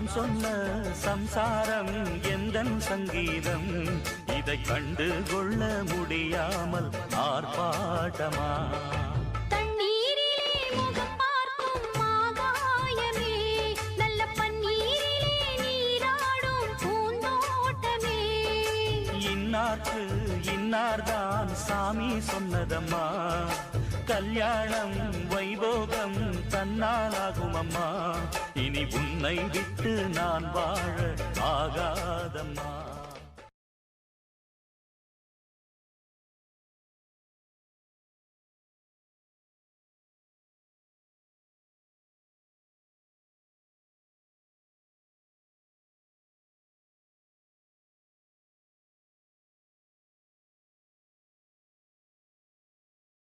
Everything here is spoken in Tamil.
நான் சொன்ன சம்சாரம் எந்தன் சங்கீதம் இதை கண்டு கொள்ள முடியாமல் ஆர்ப்பாட்டமா இன்னார்க்கு இன்னார்தான் சாமி சொன்னதம்மா கல்யாணம் வைபோகம் தன்னாலாகும் அம்மா இனி உன்னை விட்டு நான் வாழ ஆகாதம்மா